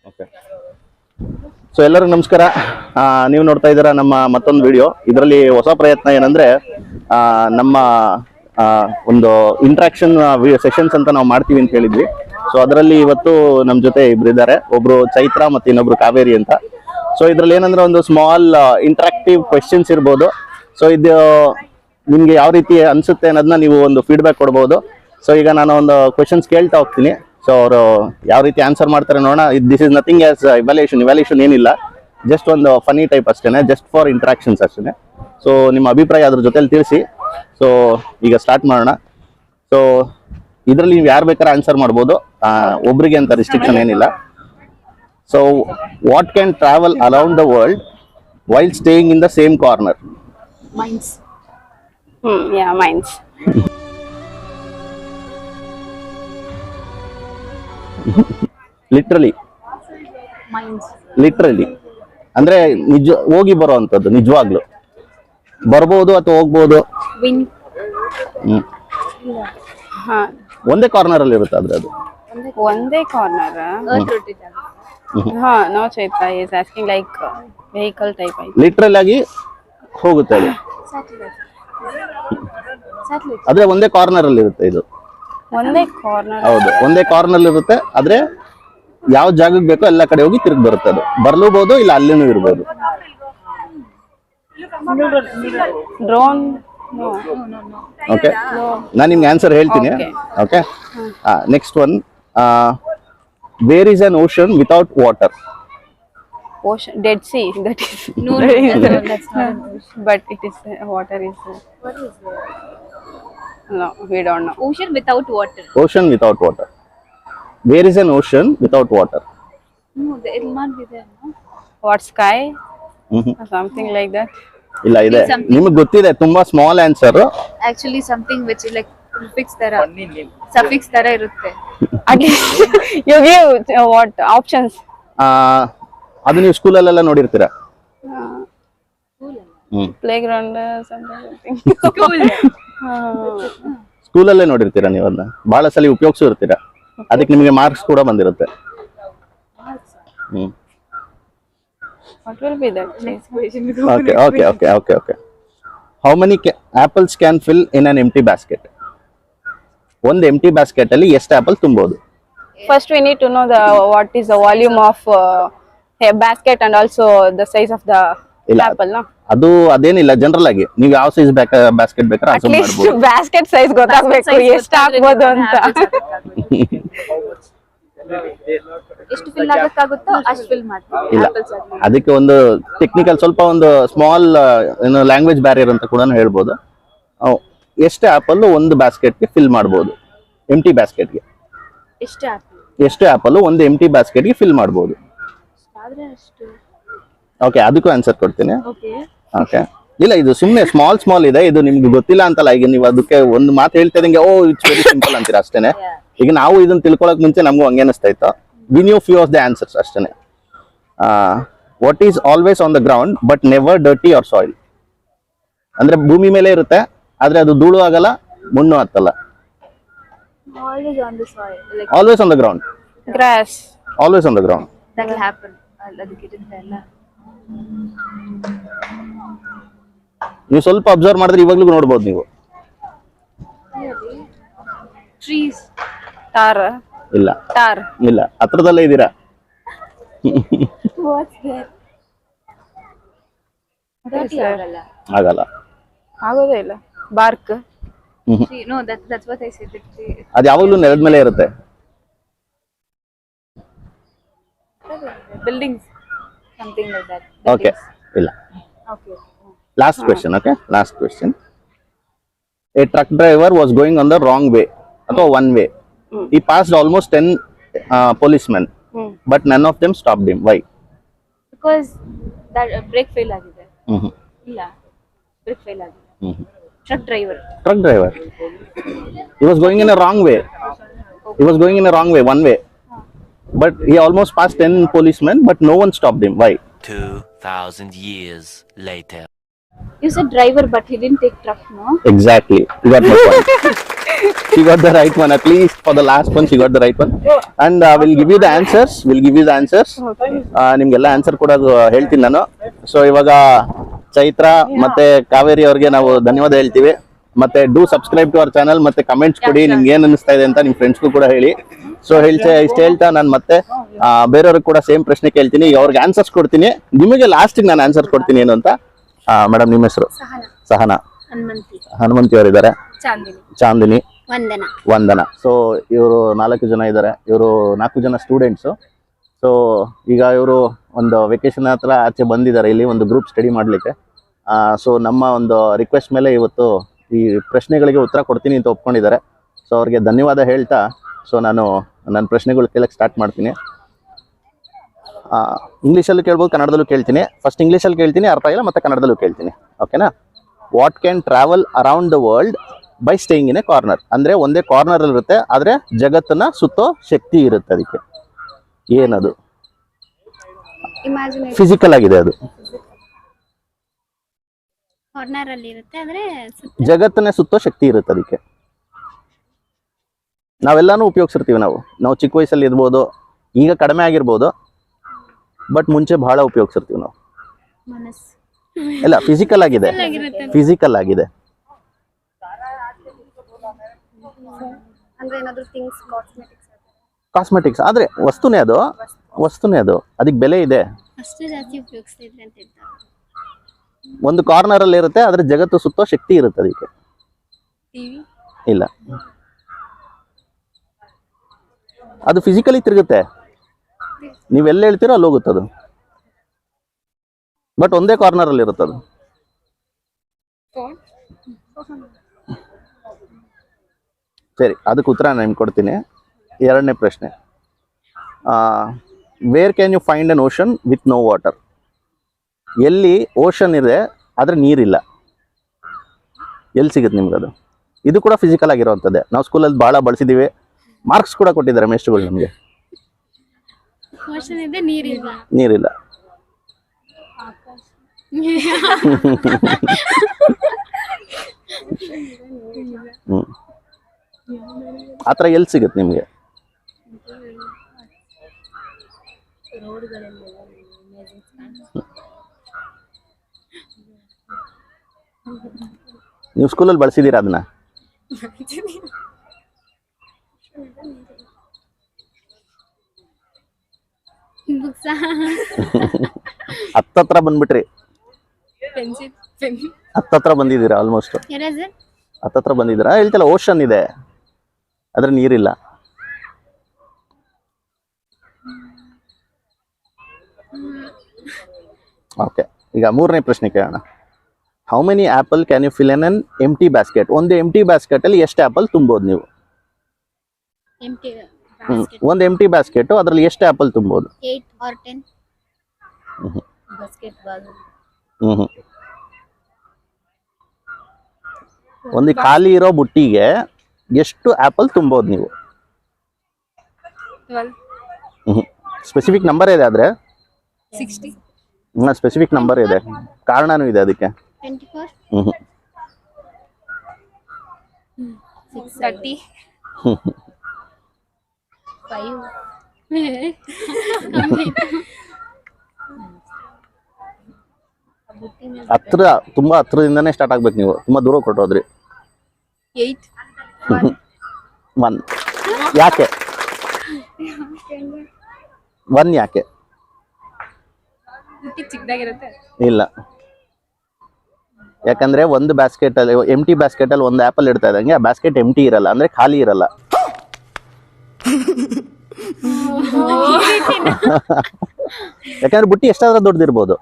Okay. So ಎಲ್ಲರಿಗೂ ನಮಸ್ಕಾರ. ನೀವು ನೋಡ್ತಾ ಇದ್ದೀರಾ ನಮ್ಮ ಮತ್ತೊಂದು ವಿಡಿಯೋ. ಇದರಲ್ಲಿ ಹೊಸ ಪ್ರಯತ್ನ ಏನಂದ್ರೆ ನಮ್ಮ ಒಂದು ಇಂಟ್ರಾಕ್ಷನ್ ಸೆಷನ್ಸ್ ಅಂತ ನಾವು ಮಾಡ್ತೀವಿ ಅಂತ ಹೇಳಿದ್ವಿ. ಸೊ ಅದರಲ್ಲಿ ಇವತ್ತು ನಮ್ಮ ಜೊತೆ ಇಬ್ರು ಇದ್ದಾರೆ. ಒಬ್ರು ಚೈತ್ರ ಮತ್ತು ಇನ್ನೊಬ್ರು ಕಾವೇರಿ ಅಂತ. ಸೊ ಇದ್ರಲ್ಲಿ ಏನಂದ್ರೆ ಒಂದು ಸ್ಮಾಲ್ ಇಂಟ್ರಾಕ್ಟಿವ್ ಕ್ವೆಶ್ಚನ್ಸ್ ಇರ್ಬೋದು. ಸೊ ಇದು ನಿಮ್ಗೆ ಯಾವ ರೀತಿ ಅನ್ಸುತ್ತೆ ಅನ್ನೋದನ್ನ ನೀವು ಒಂದು ಫೀಡ್ಬ್ಯಾಕ್ ಕೊಡ್ಬೋದು. ಸೊ ಈಗ ನಾನು ಒಂದು ಕ್ವೆಶನ್ಸ್ ಕೇಳ್ತಾ ಹೋಗ್ತೀನಿ. ಸೊ ಅವರು ಯಾವ ರೀತಿ ಆನ್ಸರ್ ಮಾಡ್ತಾರೆ ನೋಡೋಣ. This is nothing as evaluation ಏನಿಲ್ಲ, ಜಸ್ಟ್ ಒಂದು ಫನಿ ಟೈಪ್ ಅಷ್ಟೇ, ಜಸ್ಟ್ ಫಾರ್ ಇಂಟ್ರಾಕ್ಷನ್ಸ್ ಅಷ್ಟೇ. ಸೊ ನಿಮ್ಮ ಅಭಿಪ್ರಾಯ ಅದ್ರ ಜೊತೆಲಿ ತಿಳಿಸಿ. ಸೊ ಈಗ ಸ್ಟಾರ್ಟ್ ಮಾಡೋಣ. ಸೊ ಇದರಲ್ಲಿ ನೀವು ಯಾರು ಬೇಕಾದ್ರೆ ಆನ್ಸರ್ ಮಾಡ್ಬೋದು, ಒಬ್ರಿಗೆ ಅಂತ ರಿಸ್ಟ್ರಿಕ್ಷನ್ ಏನಿಲ್ಲ. So what can travel around the world while staying in the same corner? Mines. Yeah, mines. Literally Mines. Literally ಅಂದ್ರೆ ನಿಜ ಹೋಗಿ ಬರೋ ಅಂಥದ್ದು, ನಿಜವಾಗ್ಲು ಬರ್ಬೋದು ಅಥವಾ ಹೋಗ್ಬೋದು. Wind. Huh. ಒಂದೇ ಕಾರ್ನರ್ ಅಲ್ಲಿ ಇರುತ್ತೆ ಆದ್ರೆ ಅದು. One day corner. Earth rotate ಆಗುತ್ತೆ. Huh, no, Chaitra is asking like vehicle type. Literal ಆಗಿ ಹೋಗುತ್ತೆ ಅದು. Satellite. Satellite. ಆದ್ರೆ ಒಂದೇ ಕಾರ್ನರ್ ಅಲ್ಲಿ ಇರುತ್ತೆ ಇದು. One day corner. ಹೌದು, ಒಂದೇ ಕಾರ್ನರ್ ಇರುತ್ತೆ. ಆದ್ರೆ ಯಾವ ಜಾಗಕ್ಕೆ ಬೇಕೋ ಎಲ್ಲ ಕಡೆ ಹೋಗಿ ತಿರುಗಿ ಬರುತ್ತೆ ಅದು. ಬರ್ಲೂಬಹುದು, ಇಲ್ಲ ಅಲ್ಲಿನೂ ಇರ್ಬೋದು. Drone. No. ಓಕೆ, ನಾನು ನಿಮ್ಗೆ ಆನ್ಸರ್ ಹೇಳ್ತೀನಿ. Okay, next one. Where is an ocean without water? Ocean, Dead Sea. That is. No, that's not an ocean. But it is water is. What is that? No, we don't know. Ocean without water. Ocean without water. Where is an ocean without water? No, it will not be there, no? What, sky? Or something like that. ಇಲ್ಲ, ಇದೆ. ನಿಮಗೆ ಗೊತ್ತಿದೆ, ತುಂಬಾ small answer. Actually, something which is like prefix ತರ, suffix ತರ ಇರುತ್ತೆ. At least you give what options? ಅದು ನೀವು ಸ್ಕೂಲಲ್ಲೆಲ್ಲ ನೋಡಿರ್ತೀರಾ. Playground, something. ಸ್ಕೂಲಲ್ಲೇ ನೋಡಿರ್ತೀರಾ ನೀವು ಅದನ್ನ, ಬಹಳ ಸಲ ಉಪಯೋಗಿಸಿರ್ತೀರಾ. ಅದಕ್ಕೆ ನಿಮಗೆ ಮಾರ್ಕ್ಸ್ ಕೂಡ ಬಂದಿರುತ್ತೆ. What will be that? Next question. Okay okay okay okay okay. How many apples can fill in an empty basket? ಒಂದು ಎಂಟಿ ಬ್ಯಾಸ್ಕೆಟ್ ಅಲ್ಲಿ ಎಷ್ಟು ಆಪಲ್ ತುಂಬೋದು? First, we need to know what is the volume of a basket and also the size of the ಇಲ್ಲ, apple, no? ಅದು ಅದೇನಿಲ್ಲ, general ಆಗಿ ನೀವು ಯಾವ size basket ಬೇಕಾದ್ರೆ At ಅಸೂಮ್ least ಮಾಡ್ಬೋದು. basket size ಗೊತ್ತಾಗಬೇಕು, ಎಷ್ಟು ಹಾಕ್ಬೋದು ಅಂತ. ಎಷ್ಟು ಫಿಲ್ ಆಗಕ್ಕಾಗುತ್ತೋ ಅಷ್ಟು ಫಿಲ್ ಮಾಡ್ತೀವಿ. ಇಲ್ಲ, Apples ಆಗ್ಲಿ. ಅದಕ್ಕೆ ಒಂದು ಟೆಕ್ನಿಕಲ್, ಸ್ವಲ್ಪ ಒಂದು ಸ್ಮಾಲ್ ಏನು ಲ್ಯಾಂಗ್ವೇಜ್ ಬ್ಯಾರಿಯರ್ ಅಂತ ಕೂಡ ಹೇಳ್ಬೋದು. ಎಷ್ಟು ಆಪಲ್ ಒಂದು ಬ್ಯಾಸ್ಕೆಟ್ಗೆ ಫಿಲ್ ಮಾಡ್ಬೋದು? ಎಂಟಿ ಬ್ಯಾಸ್ಕೆಟ್ಗೆ ಎಷ್ಟು apple? ಎಷ್ಟು ಆಪಲ್ ಒಂದು ಎಂಟಿ ಬ್ಯಾಸ್ಕೆಟ್ಗೆ ಫಿಲ್ ಮಾಡ್ಬೋದು? ಆದ್ರೆ ಅಷ್ಟು. ಓಕೆ, ಅದಕ್ಕೂ ಆನ್ಸರ್ ಕೊಡ್ತೀನಿ. Okay. ಓಕೆ, ಇಲ್ಲ, ಇದು ಸುಮ್ಮನೆ ಸ್ಮಾಲ್ ಇದೆ. ಇದು ನಿಮ್ಗೆ ಗೊತ್ತಿಲ್ಲ ಅಂತಲ್ಲ. ಈಗ ನೀವು ಅದಕ್ಕೆ ಒಂದು ಮಾತು ಹೇಳ್ತಿದಂಗೆ ಓ ಇಟ್ಸ್ ವೆರಿ ಸಿಂಪಲ್ ಅಂತೀರಾ ಅಷ್ಟೇನೆ. ಈಗ ನಾವು ಇದನ್ನ ತಿಳ್ಕೊಳಕ್ ಮುಂಚೆ ನಮಗೂ ಹಂಗೆ ಅನಿಸ್ತಾ ಇತ್ತು. We knew few of the answers ಅಷ್ಟೇನೆ. What is always on the ground but never dirty or soil? ಅಂದ್ರೆ ಭೂಮಿ ಮೇಲೆ ಇರುತ್ತೆ, ಆದ್ರೆ ಅದು ಧೂಳು ಆಗಲ್ಲ, ಮಣ್ಣು ಹತ್ತಲ್ಲ. Always on the soil. Like always on the ground. Grass. Always on the ground. that will happen. ಅದಕ್ಕೆ ಇರುತ್ತೆ ಎಲ್ಲ. ನೀವು ಸ್ವಲ್ಪ ಅಬ್ಸರ್ವ್ ಮಾಡಿದ್ರೆ ಇವಾಗ್ಲೂ ನೋಡ್ಬೋದು ನೀವು. Trees. Tar. ಇಲ್ಲ Tar. ಇಲ್ಲ, ಹತ್ರದಲ್ಲೇ ಇದ್ದೀರಾ. What's that? Dirty ಆಗಲ್ಲ. ಆಗಲ್ಲ. ಆಗೋದೇ ಇಲ್ಲ. Bark. Tree. No, that's what I said. The tree. ಅದು ಯಾವಾಗ್ಲೂ ನೆಲದ ಮೇಲೆ ಇರುತ್ತೆ. Buildings. Something like that. Okay, ಇಲ್ಲ. Okay. Last question, okay? Last question. A truck driver was going on the wrong way, ಅಥವಾ one way. He passed almost 10 policemen, but none of them stopped him. Why? Because that brake fail ಆಗಿದೆ. ಇಲ್ಲ. Brake fail ಆಗಿದೆ. Truck driver. Truck driver. He was going in a wrong way. He was going in a wrong way, one way. But he almost passed 10 policemen, but no one stopped him. Why? 2,000 years later. You said driver, but he didn't take truck, no? Exactly. You got my point. She got the right one. At least for the last one, she got the right one. And we'll give you the answers. ನಿಮ್ಗೆಲ್ಲ answer ಕೊಡೋದು ಹೇಳ್ತೀನಿ ನಾನು. So ಇವಾಗ ಚೈತ್ರ ಮತ್ತೆ ಕಾವೇರಿ ಅವ್ರಿಗೆ ನಾವು ಧನ್ಯವಾದ ಹೇಳ್ತೀವಿ. ಮತ್ತೆ do subscribe to our channel. ಮತ್ತೆ ಕಮೆಂಟ್ಸ್ ಕೊಡಿ ನಿಮ್ಗೆ ಏನ್ ಅನಿಸ್ತಾ ಇದೆ ಅಂತ ನಿಮ್ ಫ್ರೆಂಡ್ಸ್ಗೂ ಕೂಡ ಹೇಳಿ. ಸೊ ಇಷ್ಟ ಹೇಳ್ತಾ ನಾನು ಮತ್ತೆ ಬೇರೆಯವ್ರಿಗೆ ಕೂಡ ಸೇಮ್ ಪ್ರಶ್ನೆ ಕೇಳ್ತೀನಿ. ಈಗ ಅವ್ರಿಗೆ ಆನ್ಸರ್ಸ್ ಕೊಡ್ತೀನಿ. ನಿಮಗೆ ಲಾಸ್ಟಿಗೆ ನಾನು ಆನ್ಸರ್ ಕೊಡ್ತೀನಿ ಏನು ಅಂತ. ಮೇಡಮ್ ನಿಮ್ಮ ಹೆಸರು? ಸಹನಾ. ಹನುಮಂತಿ ಅವರಿದ್ದಾರೆ. ಚಾಂದಿನಿ. ವಂದನಾ. ಸೊ ಇವರು 4 ಜನ ಇದ್ದಾರೆ. ಇವರು 4 ಜನ ಸ್ಟೂಡೆಂಟ್ಸು. ಸೊ ಈಗ ಇವರು ಒಂದು ವೆಕೇಶನ್ ಹತ್ರ ಆಚೆ ಬಂದಿದ್ದಾರೆ ಇಲ್ಲಿ ಒಂದು ಗ್ರೂಪ್ ಸ್ಟಡಿ ಮಾಡಲಿಕ್ಕೆ. ಸೊ ನಮ್ಮ ಒಂದು ರಿಕ್ವೆಸ್ಟ್ ಮೇಲೆ ಇವತ್ತು ಈ ಪ್ರಶ್ನೆಗಳಿಗೆ ಉತ್ತರ ಕೊಡ್ತೀನಿ ಅಂತ ಒಪ್ಕೊಂಡಿದ್ದಾರೆ. ಸೊ ಅವ್ರಿಗೆ ಧನ್ಯವಾದ ಹೇಳ್ತಾ ಸೊ ನಾನು ನನ್ನ ಪ್ರಶ್ನೆಗಳು ಕೇಳಕ್ಕೆ ಸ್ಟಾರ್ಟ್ ಮಾಡ್ತೀನಿ. ಇಂಗ್ಲೀಷಲ್ಲೂ ಕೇಳ್ಬೋದು, ಕನ್ನಡದಲ್ಲೂ ಕೇಳ್ತೀನಿ. ಫಸ್ಟ್ ಇಂಗ್ಲೀಷಲ್ಲಿ ಕೇಳ್ತೀನಿ, ಅರ್ಥ ಇಲ್ಲ, ಮತ್ತೆ ಕನ್ನಡದಲ್ಲೂ ಕೇಳ್ತೀನಿ. ಓಕೆನಾ? What can travel around the world by staying in a corner? ಅಂದರೆ ಒಂದೇ ಕಾರ್ನರ್ ಇರುತ್ತೆ, ಆದರೆ ಜಗತ್ತನ್ನ ಸುತ್ತೋ ಶಕ್ತಿ ಇರುತ್ತೆ. ಅದಕ್ಕೆ ಏನದು? ಫಿಸಿಕಲ್ ಆಗಿದೆ, ಅದು ಕಾರ್ನರ್ ಅಲ್ಲಿ ಇರುತ್ತೆ, ಆದ್ರೆ ಜಗತ್ತನ್ನೇ ಸುತ್ತೋ ಶಕ್ತಿ ಇರುತ್ತೆ ಅದಕ್ಕೆ. ನಾವೆಲ್ಲಾನು ಉಪಯೋಗಿಸಿರ್ತೀವಿ. ನಾವು ಚಿಕ್ಕ ವಯಸ್ಸಲ್ಲಿ ಇರ್ಬೋದು, ಈಗ ಕಡಿಮೆ ಆಗಿರ್ಬೋದು, ಬಟ್ ಮುಂಚೆ ಬಹಳ ಉಪಯೋಗಿಸಿರ್ತೀವಿ ನಾವು. ಎಲ್ಲ ಫಿಸಿಕಲ್ ಆಗಿದೆ. ಅಂದ್ರೆ ಏನಾದ್ರು ಥಿಂಗ್ಸ್, ಕಾಸ್ಮೆಟಿಕ್ಸ್ ಆದ್ರೆ ವಸ್ತುನೇ ಅದು. ಅದಕ್ಕೆ ಬೆಲೆ ಇದೆ. ಅಷ್ಟೇ ಜಾಸ್ತಿ ಉಪಯೋಗಿಸ್ತಾ ಇದ್ರೆ ಅಂತ ಹೇಳ್ತಾರೆ. ಒಂದು ಕಾರ್ನರ್ ಅಲ್ಲಿ ಇರುತ್ತೆ, ಆದ್ರೆ ಜಗತ್ತು ಸುತ್ತೋ ಶಕ್ತಿ ಇರುತ್ತೆ ಅದಕ್ಕೆ. ಟಿವಿ ಇಲ್ಲ, ಅದು ಫಿಸಿಕಲಿ ತಿರುಗುತ್ತೆ. ನೀವೆಲ್ಲ ಹೇಳ್ತೀರೋ ಅಲ್ಲಿ ಹೋಗುತ್ತದು, ಬಟ್ ಒಂದೇ ಕಾರ್ನರ್ ಅಲ್ಲಿ ಇರುತ್ತದು. ಸರಿ, ಅದಕ್ಕೆ ಉತ್ತರ ನಾನು ಕೊಡ್ತೀನಿ. 2ನೇ ಪ್ರಶ್ನೆ. Where can you find an ocean with no water? ಎಲ್ಲಿ ಓಷನ್ ಇದೆ ಆದರೆ ನೀರಿಲ್ಲ, ಎಲ್ಲಿ ಸಿಗುತ್ತೆ ನಿಮ್ಗದು? ಇದು ಕೂಡ ಫಿಸಿಕಲ್ ಆಗಿರುವಂಥದ್ದೇ. ನಾವು ಸ್ಕೂಲಲ್ಲಿ ಭಾಳ ಬಳಸಿದ್ದೀವಿ, ಮಾರ್ಕ್ಸ್ ಕೂಡ ಕೊಟ್ಟಿದ್ದಾರೆ ಮೇಷ್ಟ್ರುಗಳು ನಮಗೆ. ಓಷನ್ ಇದೆ, ನೀರಿಲ್ಲ. ಆ ಥರ ಎಲ್ಲಿ ಸಿಗುತ್ತೆ ನಿಮಗೆ? ನೀವು ಸ್ಕೂಲಲ್ಲಿ ಬಳಸಿದ್ದೀರಾ ಅದನ್ನ? ಹತ್ತತ್ರ ಬಂದ್ಬಿಟ್ರಿ. ಹತ್ತತ್ರ ಬಂದಿದ್ದೀರಾ, ಆಲ್ಮೋಸ್ಟ್ ಹತ್ತತ್ರ ಬಂದಿದ್ದೀರಾ. ಹೇಳ್ತಲ್ಲ ಓಷನ್ ಇದೆ, ಆದ್ರೆ ನೀರಿಲ್ಲ. ಓಕೆ, ಈಗ 3ನೇ ಪ್ರಶ್ನೆ ಕೇಳೋಣ. How many apple can you fill in an empty basket? ಒಂದು ಎಂಟಿ ಬ್ಯಾಸ್ಕೆಟ್ ಅಲ್ಲಿ ಎಷ್ಟು ಆಪಲ್ ತುಂಬೋದು ನೀವು? ಒಂದು ಎಂಟಿ ಬ್ಯಾಸ್ಕೆಟ್, ಅದರಲ್ಲಿ ಎಷ್ಟು ಆಪಲ್ ತುಂಬೋದು? 8 or 10. ಒಂದು ಖಾಲಿ ಇರೋ ಬುಟ್ಟಿಗೆ ಎಷ್ಟು ಆಪಲ್ ತುಂಬೋದು ನೀವು? 12. ಸ್ಪೆಸಿಫಿಕ್ ನಂಬರ್ ಇದೆ, ಆದ್ರೆ 60. ಸ್ಪೆಸಿಫಿಕ್ ನಂಬರ್ ಇದೆ, ಕಾರಣನೂ ಇದೆ ಅದಕ್ಕೆ. 24. 30. 5. ತುಂಬಾ ಹತ್ರದಿಂದಾನೇ ಸ್ಟಾರ್ಟ್ ಆಗ್ಬೇಕು ನೀವು. ತುಂಬಾ ದೂರ ಕೊಟ್ಟೋದ್ರಿ. 8. 1. ಯಾಕೆ 1? ಯಾಕೆ? ಚಿಕ್ಕದಾಗಿರುತ್ತೆ. ಇಲ್ಲ, ಯಾಕಂದ್ರೆ ಒಂದು ಬ್ಯಾಸ್ಕೆಟ್ ಅಲ್ಲಿ, ಎಂಟಿ ಬ್ಯಾಸ್ಕೆಟ್ ಅಲ್ಲಿ ಒಂದು ಆಪಲ್ ಇಡ್ತಾ ಇದ್ದಂಗೆ ಆ ಬ್ಯಾಸ್ಕೆಟ್ ಎಂಟಿ ಇರಲ್ಲ, ಅಂದ್ರೆ ಖಾಲಿ ಇರಲ್ಲ. ಯಾಕಂದ್ರೆ ಬುಟ್ಟಿ ಎಷ್ಟಾದ್ರೂ ದೊಡ್ಡದಿರ್ಬೋದು.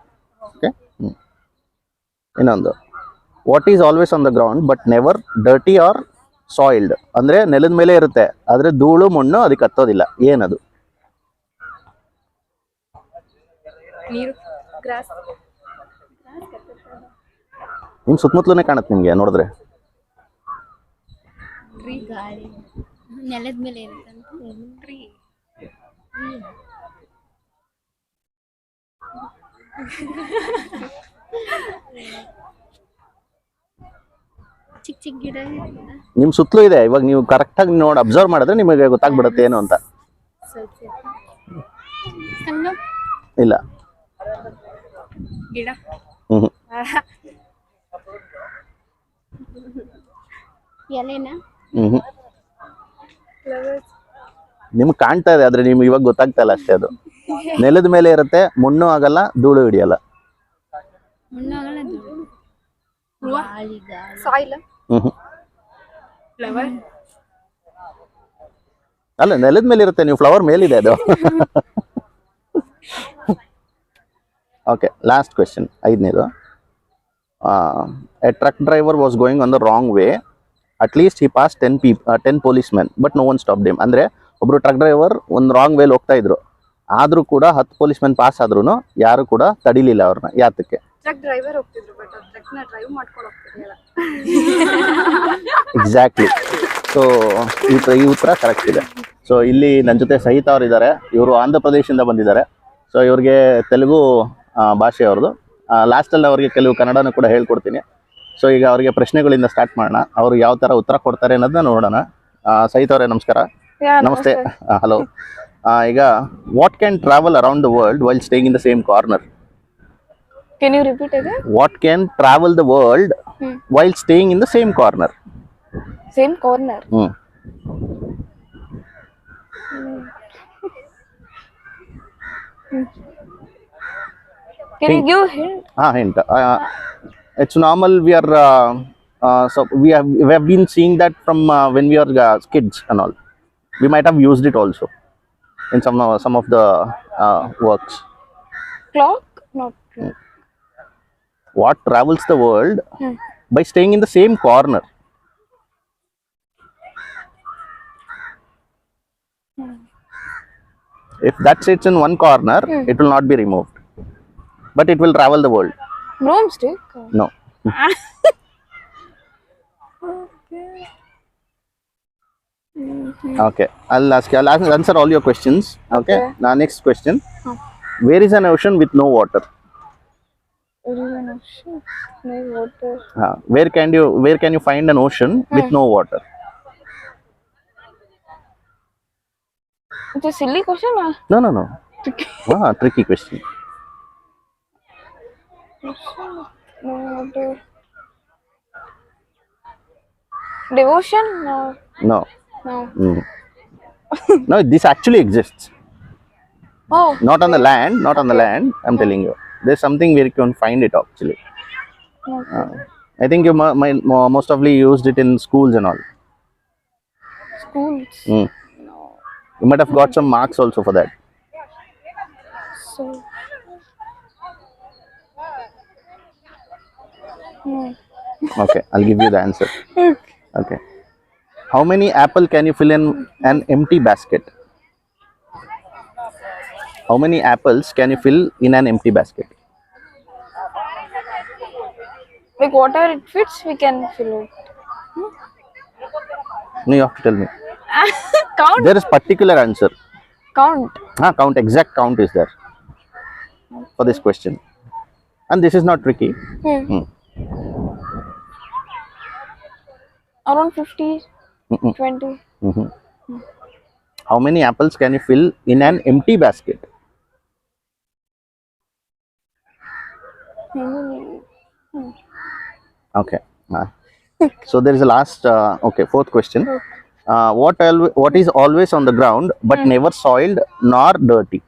ಇನ್ನೊಂದು, what is always on the ground but never dirty or soiled? ಅಂದ್ರೆ ನೆಲದ ಮೇಲೆ ಇರುತ್ತೆ, ಆದ್ರೆ ಧೂಳು ಮಣ್ಣು ಅದಕ್ಕೆ ಹತ್ತೋದಿಲ್ಲ. ಏನದು? ನೀರು, ಗ್ರಾಸ್. ನಿಮ್ ಸುತ್ತಮುತ್ತಲೇ ಕಾಣುತ್ತೆ ನಿಮ್ಗೆ ನೋಡಿದ್ರೆ. ಗಾಳಿ ನೆಲದ ಮೇಲೆ ಇರುತ್ತೆ. ಚಿಕ್ಕ ಚಿಕ್ಕ ಗಿಡ ಇರ್ತದ. ನಿಮ್ಮ ಸುತ್ತಲೂ ಇದೆ. ಇವಾಗ ನೀವು ಕರೆಕ್ಟಾಗಿ ನೋಡಿ ಅಬ್ಸರ್ವ್ ಮಾಡಿದ್ರೆ ನಿಮಗೆ ಗೊತ್ತಾಗ್ಬಿಡುತ್ತೆ ಏನು ಅಂತ. ಸಣ್ಣ ಇಲ್ಲ. ಗಿಡ. ಹ್ಞೂ ಎಲೆನಾ? ಹ್ಞೂ ನಿಮ್ಗೆ ಕಾಣ್ತಾ ಇದೆ ಆದರೆ ನಿಮ್ಗೆ ಇವಾಗ ಗೊತ್ತಾಗ್ತಾ ಇಲ್ಲ ಅಷ್ಟೇ. ಅದು ನೆಲದ ಮೇಲೆ ಇರುತ್ತೆ, ಮಣ್ಣು ಆಗಲ್ಲ, ಧೂಳು ಹಿಡಿಯಲ್ಲ. ಮಣ್ಣಾಗಲ್ಲ ಸಾಯಿಲ್. ಹ್ಞೂ ಫ್ಲವರ್. ಅಲ್ಲ, ನೆಲದ ಮೇಲೆ ಇರುತ್ತೆ, ನೀವು ಫ್ಲವರ್ ಮೇಲಿದೆ ಅದು. ಓಕೆ, ಲಾಸ್ಟ್ ಕ್ವೆಶನ್, ಐದನೇದು. A truck driver was going on the wrong way. At least he pass 10 police men but no one stop them. ಅಂದರೆ ಒಬ್ಬರು ಟ್ರಕ್ ಡ್ರೈವರ್ ಒಂದು ರಾಂಗ್ ವೇಲಿ ಹೋಗ್ತಾ ಇದ್ರು, ಆದರೂ ಕೂಡ 10 ಪೊಲೀಸ್ ಮೆನ್ ಪಾಸ್ ಆದ್ರೂ ಯಾರು ಕೂಡ ತಡಿಲಿಲ್ಲ ಅವ್ರನ್ನ. ಯಾತಕ್ಕೆ? ಟ್ರಕ್ ಡ್ರೈವರ್ ಹೋಗ್ತಿದ್ರು, ಬಟ್ ಟ್ರಕ್ನ ಡ್ರೈವ್ ಮಾಡ್ಕೊಂಡು ಹೋಗ್ತಿರ್ಲಿಲ್ಲ. ಎಕ್ಸಾಕ್ಟ್ಲಿ. ಸೊ ಈ ಉತ್ತರ ಕರೆಕ್ಟ್ ಇದೆ. ಸೊ ಇಲ್ಲಿ ನನ್ನ ಜೊತೆ ಸಹಿತ ಅವ್ರು ಇದ್ದಾರೆ. ಇವರು ಆಂಧ್ರ ಪ್ರದೇಶದಿಂದ ಬಂದಿದ್ದಾರೆ. ಸೊ ಇವ್ರಿಗೆ ತೆಲುಗು ಭಾಷೆ ಅವ್ರದ್ದು. ಲಾಸ್ಟಲ್ಲಿ ಅವ್ರಿಗೆ ಕೆಲವು ಕನ್ನಡನೂ ಕೂಡ ಹೇಳ್ಕೊಡ್ತೀನಿ. ಸೊ ಈಗ ಅವರಿಗೆ ಪ್ರಶ್ನೆಗಳಿಂದ ಸ್ಟಾರ್ಟ್ ಮಾಡೋಣ. ಅವರು ಯಾವ ಥರ ಉತ್ತರ ಕೊಡ್ತಾರೆ ಅನ್ನೋದನ್ನ ನೋಡೋಣ. ಸಹಿತ ಅವರೇ ನಮಸ್ಕಾರ. ನಮಸ್ತೆ. ಹಲೋ. ಈಗ what can travel around the world while staying in the same corner? Can you repeat again? What can travel the world while staying in the same corner? Same corner. Can you give hint? Hint. It's normal. We are so we have been seeing that from when we are kids and all. We might have used it also in some of the works. Clock? Not clock. What travels the world by staying in the same corner? If that sits in one corner, it will not be removed, but it will travel the world. Broomstick? No. Okay, I'll answer all your questions. Okay. Now next question. Where is an ocean with no water? There is an ocean. No water. Where can you find an ocean with no water? It's a silly question. No. Tricky question. Ocean. No water. Devotion? No. No. No. No, this actually exists. Oh. Not on the land. I'm telling you, there's something where you can find it actually. Okay. I think you most probably used it in schools and all. Schools. No. You might have got some marks also for that. So. No. Okay, I'll give you the answer. Okay. How many apple can you fill in an empty basket? How many apples can you fill in an empty basket? Like whatever it fits, we can fill it. No, you have to tell me. Count. There is particular answer. Count. Count. Exact count is there for this question, and this is not tricky. Around 50, 20. How many apples can you fill in an empty basket? Okay. So there is a last. Fourth question. What is always on the ground but never soiled nor dirty?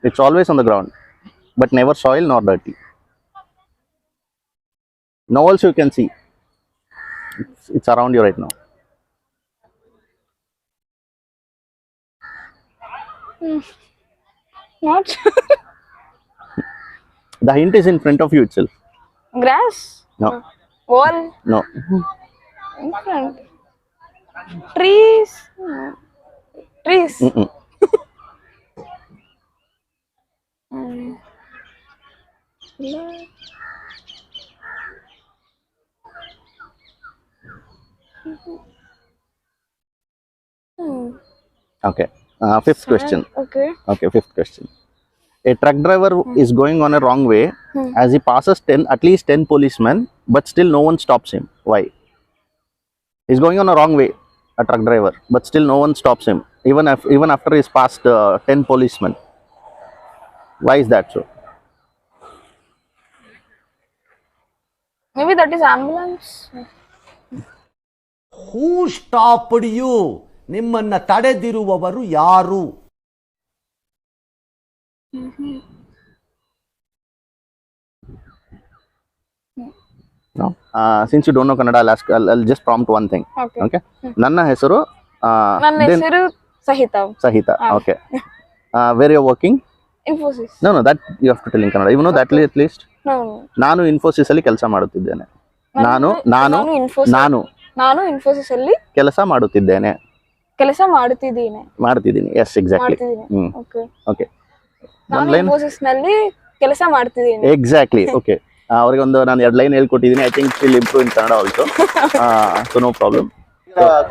It's always on the ground but never soiled nor dirty. Now also you can see. It's around you right now. Not sure. The hint is in front of you itself. Grass? No. Wall? No. In front. Trees? No. Trees? Okay. Fifth question. Okay. Okay, fifth question. A truck driver is going on a wrong way. As he passes at least 10 policemen, but still no one stops him. Why? He's going on a wrong way, a truck driver, but still no one stops him, even after he's passed 10 policemen. Why is that so? Maybe that is ambulance. Who stopped you? ನಿಮ್ಮನ್ನ ತಡೆದಿರುವವರು ಯಾರು? No. Since you don't know Kannada, I'll just prompt one thing. Okay. Okay. ನನ್ನ ಹೆಸರು ನನ್ನ ಹೆಸರು ಸಹಿತಾ. Sahita. Okay. Where you're working? Infosys. No, that you have to tell in Kannada. You know that at least. No. ನಾನು ಇನ್ಫೋಸಿಸ್ ಅಲ್ಲಿ ಕೆಲಸ ಮಾಡುತ್ತಿದ್ದೇನೆ. ನಾನು ಇನ್ಫೋಸಿಸ್ ಅಲ್ಲಿ ಕೆಲಸ ಮಾಡುತ್ತಿದ್ದೇನೆ. ಕೆಲಸ ಮಾಡ್ತಿದ್ದೀನಿ. Yes exactly. ಓಕೆ. ಓಕೆ. ನಾನು ಇನ್ಫೋಸಿಸ್ ನಲ್ಲಿ ಕೆಲಸ ಮಾಡ್ತಿದ್ದೀನಿ. ಎಕ್ಸಾಕ್ಟ್ಲಿ. ಓಕೆ. ಅವರಿಗೆ ಒಂದು ನಾನು 2 ಲೈನ್ ಹೇಳ್ಕೊಟ್ಟಿದ್ದೀನಿ. I think will improve in Kannada also. So no problem.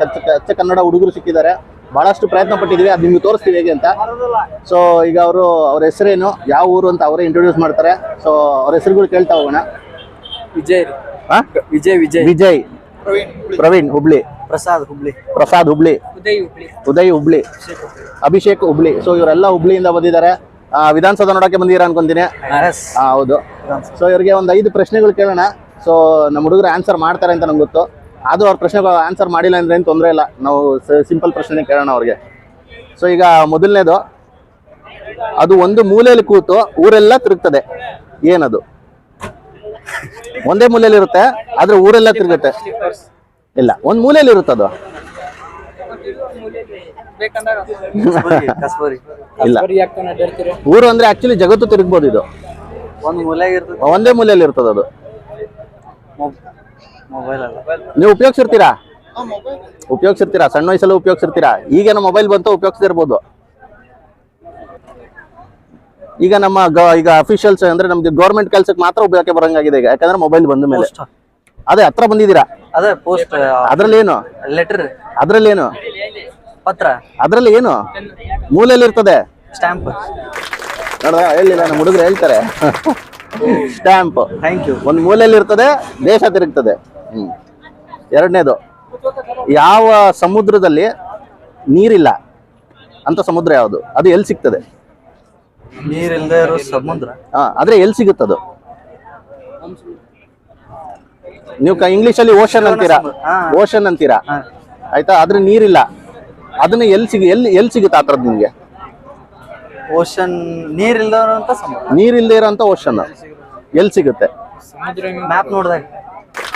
ಕಚ್ಚ ಕನ್ನಡ ಹುಡುಗರು ಸಿಕ್ಕಿದ್ದಾರೆ. ಬಹಳಷ್ಟು ಪ್ರಯತ್ನ ಪಟ್ಟಿದ್ದೀವಿ, ಅದು ನಿಮ್ಗೆ ತೋರಿಸ್ತೀವಿ ಹೇಗೆ ಅಂತ. ಸೊ ಈಗ ಅವ್ರ ಹೆಸರೇನು, ಯಾವ ಊರು ಅಂತ ಅವರೇ ಇಂಟ್ರೊಡ್ಯೂಸ್ ಮಾಡ್ತಾರೆ. ಸೊ ಅವ್ರ ಹೆಸರುಗಳು ಕೇಳ್ತಾ ಹೋಗೋಣ. ವಿಜಯ್, ಪ್ರವೀಣ್ ಹುಬ್ಳಿ, ಪ್ರಸಾದ್ ಹುಬ್ಳಿ, ಉದಯ್ ಹುಬ್ಳಿ, ಅಭಿಷೇಕ್ ಹುಬ್ಳಿ. ಸೊ ಇವರೆಲ್ಲ ಹುಬ್ಳಿಯಿಂದ ಬಂದಿದ್ದಾರೆ. ವಿಧಾನಸೌಧ ನೋಡಕ್ಕೆ ಬಂದಿದ್ದೀರಾ ಅನ್ಕೊಂತೀನಿ. ಹೌದು. ಸೊ ಇವ್ರಿಗೆ ಒಂದು 5 ಪ್ರಶ್ನೆಗಳು ಕೇಳೋಣ. ಸೊ ನಮ್ಮ ಹುಡುಗರು ಆನ್ಸರ್ ಮಾಡ್ತಾರೆ ಅಂತ ನಂಗೆ ಗೊತ್ತು. ಅದು ಅವ್ರ ಪ್ರಶ್ನೆಗಳು ಆನ್ಸರ್ ಮಾಡಿಲ್ಲ ಅಂದ್ರೆ ಏನು ತೊಂದರೆ ಇಲ್ಲ, ನಾವು ಸಿಂಪಲ್ ಪ್ರಶ್ನೆ ಕೇಳೋಣ ಅವ್ರಿಗೆ. ಸೊ ಈಗ ಮೊದಲನೇದು, ಅದು ಒಂದು ಮೂಲೆಯಲ್ಲಿ ಕೂತು ಊರೆಲ್ಲ ತಿರುಗ್ತದೆ, ಏನದು? ಒಂದೇ ಮೂಲೆಯಲ್ಲಿ ಇರುತ್ತೆ ಆದ್ರೆ ಊರೆಲ್ಲ ತಿರುಗುತ್ತೆ. ಇಲ್ಲ, ಒಂದ್ ಮೂಲೆಯಲ್ಲಿ ಇರುತ್ತದು. ಇಲ್ಲ, ಊರು ಅಂದ್ರೆ ಆಕ್ಚುಲಿ ಜಗತ್ತು ತಿರುಗ್ಬೋದು. ಇದು ಒಂದೇ ಮೂಲೆಯಲ್ಲಿ ಇರ್ತದ. ಅದು ನೀವು ಉಪಯೋಗಿಸಿರ್ತೀರಾ, ಸಣ್ಣ ವಯಸ್ಸಲ್ಲಿ ಉಪಯೋಗಿಸಿರ್ತೀರಾ. ಈಗೇನೋ ಮೊಬೈಲ್ ಬಂತು, ಉಪಯೋಗಿಸ್ತಿರ್ಬೋದು. ಈಗ ನಮ್ಮ ಈಗ ಅಫಿಷಿಯಲ್ಸ್ ಅಂದ್ರೆ ನಮ್ದು ಗೌರ್ಮೆಂಟ್ ಕೆಲ್ಸಕ್ಕೆ ಮಾತ್ರ ಉಪಯೋಗಕ್ಕೆ ಬರಂಗಾಗಿದೆ ಈಗ, ಯಾಕಂದ್ರೆ ಮೊಬೈಲ್ ಬಂದ ಮೇಲೆ. ಅದೇ ಹತ್ರ ಬಂದಿದ್ದೀರಾ. ಅದ್ರಲ್ಲಿ ಏನು ಲೆಟರ್, ಅದ್ರಲ್ಲಿ ಏನು ಪತ್ರ, ಅದ್ರಲ್ಲಿ ಏನು ಮೂಲೆಯಲ್ಲಿ ಇರ್ತದೆ? ಸ್ಟಾಂಪ್. ನೋಡ್ದ, ಹೇಳಿಲ್ಲ, ನಮ್ಮ ಹುಡುಗರು ಹೇಳ್ತಾರೆ. ಸ್ಟ್ಯಾಂಪ್. Thank you. ಒಂದು ಮೂಲೆಯಲ್ಲಿ ಇರ್ತದೆ, ದೇಶ ತಿರುಗ್ತದೆ. ಎರಡನೇದು, ಯಾವ ಸಮುದ್ರದಲ್ಲಿ ನೀರಿಲ್ಲ ಅಂತ ಸಮುದ್ರ ಯಾವುದು? ಅದು ಎಲ್ಲಿ ಸಿಗ್ತದೆ? ನೀರಿಲ್ಲದೆ ಇರೋ ಸಮುದ್ರ. ಆದ್ರೆ ಎಲ್ಲಿ ಸಿಗುತ್ತದು? ನೀವು ಇಂಗ್ಲಿಷ್ ಅಲ್ಲಿ ಓಷನ್ ಅಂತೀರಾ, ಓಷನ್ ಅಂತೀರಾ, ಆಯ್ತಾ? ಆದ್ರೆ ನೀರಿಲ್ಲ, ಅದನ್ನ ಎಲ್ಲಿ ಸಿಗುತ್ತೆ ಆ ಥರದ್ದು ನಿಮ್ಗೆ? ಓಷನ್. ನೀರಿಲ್ಲದ ಸಮುದ್ರ. ನೀರಿಲ್ಲದೆ ಇರೋಂಥ ಓಷನ್ ಎಲ್ಲಿ ಸಿಗುತ್ತೆ? ಮ್ಯಾಪ್ ನೋಡಿದಾಗ.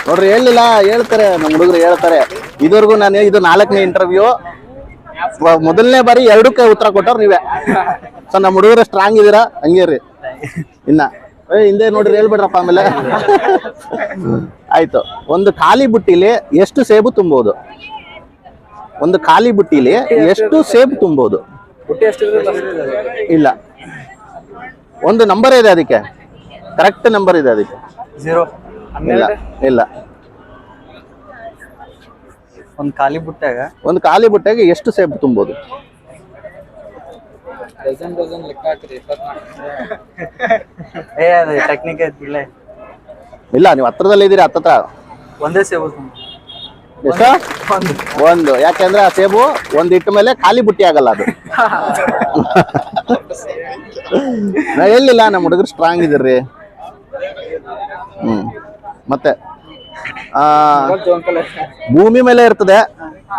ನೋಡ್ರಿ, ಹೇಳಿಲ್ಲ, ಹೇಳ್ತಾರೆ ನಮ್ಮ ಹುಡುಗರು ಹೇಳ್ತಾರೆ. ಇದುವರೆಗೂ ನಾನು ಇದು 4ನೇ ಇಂಟರ್ವ್ಯೂ. ಮೊದಲನೇ ಬಾರಿ 2ಕ್ಕೆ ಉತ್ತರ ಕೊಟ್ಟವ್ರು ನೀವೇ. ಸೊ ನಮ್ಮ ಹುಡುಗರು ಸ್ಟ್ರಾಂಗ್ ಇದೀರಾ, ಹಂಗೆ ರೀ. ಇನ್ನ ಹಿಂದೆ ನೋಡ್ರಿ, ಹೇಳ್ಬಿಡ್ರಪ್ಪ ಆಮೇಲೆ. ಆಯ್ತು. ಒಂದು ಖಾಲಿ ಬುಟ್ಟಿಲಿ ಎಷ್ಟು ಸೇಬು ತುಂಬೋದು? ಒಂದು ಖಾಲಿ ಬುಟ್ಟಿಲಿ ಎಷ್ಟು ಸೇಬು ತುಂಬೋದು? ಇಲ್ಲ, ಒಂದು ನಂಬರ್ ಇದೆ ಅದಕ್ಕೆ, ಕರೆಕ್ಟ್ ನಂಬರ್ ಇದೆ ಅದಕ್ಕೆ. 0. ಇಲ್ಲ. ಒಂದು ಖಾಲಿ ಬುಟ್ಟಾಗ ಎಷ್ಟು ಸೇಬು ತುಂಬೋದು? ಟೆಕ್ನಿಕ್ ಐತಿಲ್ಲ. ಇಲ್ಲ, ನೀವು ಹತ್ರದಲ್ಲಿ ಇದ್ದೀರಾ. ಹತ್ತತ್ರ ಒಂದೇ ಸೇಬು. ಎಷ್ಟು? ಒಂದು. ಯಾಕೆಂದ್ರೆ ಆ ಸೇಬು ಒಂದ್ ಇಟ್ಟ ಮೇಲೆ ಖಾಲಿ ಬುಟ್ಟಿ ಆಗಲ್ಲ ಅದು. ನಾ ಹೇಳಿಲ್ಲ, ನಮ್ಮ ಹುಡುಗರು ಸ್ಟ್ರಾಂಗ್ ಇದ್ರಿ. ಮತ್ತೆ ಭೂಮಿ ಮೇಲೆ ಇರ್ತದೆ,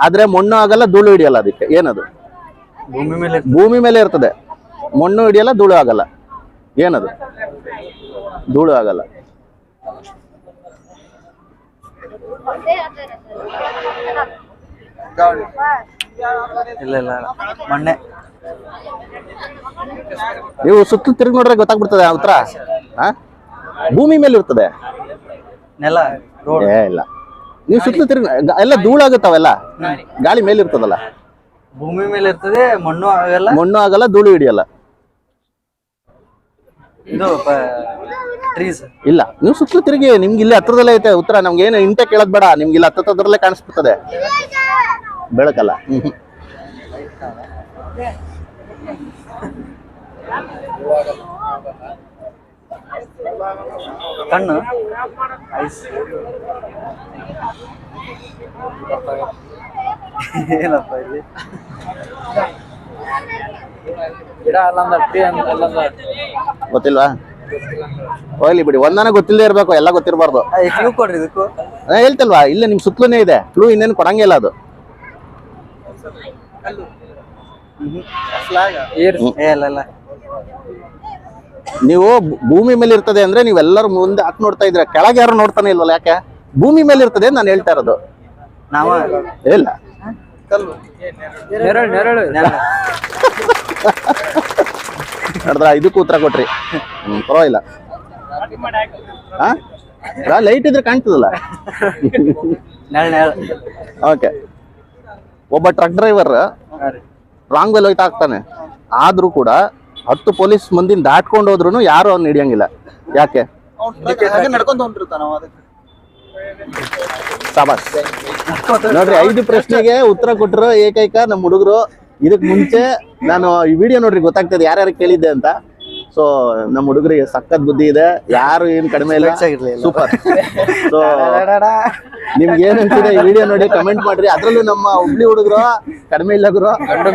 ಆದ್ರೆ ಮಣ್ಣು ಆಗಲ್ಲ, ಧೂಳು ಹಿಡಿಯಲ್ಲ. ಅದಕ್ಕೆ ಏನದು? ಭೂಮಿ ಮೇಲೆ ಇರ್ತದೆ, ಮಣ್ಣು ಹಿಡಿಯಲ್ಲ, ಧೂಳು ಆಗಲ್ಲ. ಏನದು? ಧೂಳು ಆಗಲ್ಲ. ಇಲ್ಲ, ಮಣ್ಣೆ. ನೀವು ಸುತ್ತಲೂ ತಿರುಗಿ ನೋಡ್ರೆ ಗೊತ್ತಾಗ್ಬಿಡ್ತದೆ ಆ ಉತ್ತರ. ಭೂಮಿ ಮೇಲೆ ಇರ್ತದೆ, ನೆಲ. ಇಲ್ಲ, ನೀವು ಸುತ್ತಲೂ ತಿರುಗಿ ಎಲ್ಲ ಧೂಳಾಗುತ್ತಾವೆಲ್ಲ, ಗಾಳಿ ಮೇಲೆ ಇರ್ತದಲ್ಲ. ಭೂಮಿ ಮೇಲೆ ಇರ್ತದೆ, ಮಣ್ಣು ಆಗಲ್ಲ, ಧೂಳು ಹಿಡಿಯಲ್ಲ. ಇದು ಟ್ರೀಸ್. ಇಲ್ಲ, ನೀವು ಸುತ್ತಲೂ ತಿರುಗಿ, ನಿಮ್ಗೆ ಇಲ್ಲಿ ಹತ್ರದಲ್ಲೇ ಐತೆ ಉತ್ತರ. ನಮ್ಗೆ ಏನು ಇಂಟೆ ಕೇಳೋದ್ ಬೇಡ, ನಿಮ್ಗೆ ಇಲ್ಲಿ ಹತ್ರದಲ್ಲೇ ಕಾಣಿಸ್ಬಿಡ್ತದೆ. ಬೆಳಕಲ್ಲ. ಕಣ್ಣು ಐಸ್ ಏನಪ್ಪ ಇಲ್ಲಿ ಗಿಡ ಅಲ್ಲಂದ ಟ್ರೀ ಅಲ್ಲಂದ ಗೊತ್ತಿಲ್ವಾ? ಹೋಗ್ಲಿ ಬಿಡಿ, ಒಂದನ ಗೊತ್ತಿಲ್ಲದೆ ಇರ್ಬೇಕು, ಎಲ್ಲ ಗೊತ್ತಿರಬಾರ್ದು. ಕ್ಲೂ ಕೊಡ್ರಿ ಇದಕ್ಕೂ. ಹೇಳ್ತಲ್ವಾ, ಇಲ್ಲ ನಿಮ್ ಸುತ್ತಲೂನೇ ಇದೆ ಕ್ಲೂ, ಇನ್ನೇನು ಕೊಡಂಗಿಲ್ಲ ಅದು. ಇಲ್ಲ ನೀವು ಭೂಮಿ ಮೇಲೆ ಇರ್ತದೆ ಅಂದ್ರೆ ನೀವೆಲ್ಲರೂ ಮುಂದೆ ಹಾಕಿ ನೋಡ್ತಾ ಇದ್ರೆ, ಕೆಳಗೆ ಯಾರು ನೋಡ್ತಾನೆ ಇಲ್ವಲ್ಲ, ಯಾಕೆ? ಭೂಮಿ ಮೇಲೆ ಇರ್ತದೆ ನಾನು ಹೇಳ್ತಾ ಇರೋದು. ನಾವ ಇಲ್ಲ ನೆರಳು ನೋಡಿದ್ರ, ಇದಕ್ಕೂ ಉತ್ತರ ಕೊಟ್ರಿ. ಪರವಾಗಿಲ್ಲ. ಲೈಟ್ ಇದ್ರೆ ಕಾಣ್ತದಲ್ಲ. ನೆರಳು ಓಕೆ. ಒಬ್ಬ ಟ್ರಕ್ ಡ್ರೈವರ್ ರಾಂಗ್ ವೇಲ್ ಹೋಯ್ತಾ ಆಗ್ತಾನೆ, ಆದ್ರೂ ಕೂಡ 10 ಪೊಲೀಸ್ ಮಂದಿನ ದಾಟ್ಕೊಂಡು ಹೋದ್ರು ಯಾರು ಅವ್ನು ಹಿಡಿಯಂಗಿಲ್ಲ. ಯಾಕೆ? ಸಾಬಾಸ್. ನೋಡ್ರಿ, 5 ಪ್ರಶ್ನೆಗೆ ಉತ್ತರ ಕೊಟ್ಟರು ಏಕೈಕ ನಮ್ಮ ಹುಡುಗರು. ಇದಕ್ ಮುಂಚೆ ನಾನು ಈ ವಿಡಿಯೋ ನೋಡ್ರಿ ಗೊತ್ತಾಗ್ತದೆ ಯಾರ್ಯಾರು ಕೇಳಿದ್ದೆ ಅಂತ. ಸೊ ನಮ್ಮ ಹುಡುಗರಿಗೆ ಸಖತ್ ಬುದ್ಧಿ ಇದೆ, ಯಾರು ಏನ್ ಕಡಿಮೆ ಇಲ್ಲ. ಸೂಪರ್. ಸೊ ನಿಮ್ಗೆ ಏನ್ ಅನ್ಸಿದೆ ಈ ವಿಡಿಯೋ ನೋಡಿ ಕಮೆಂಟ್ ಮಾಡ್ರಿ. ಅದ್ರಲ್ಲೂ ನಮ್ಮ ಹುಬ್ಳಿ ಹುಡುಗರು ಕಡಿಮೆ ಇಲ್ಲ ಗುರು, ಗಂಡು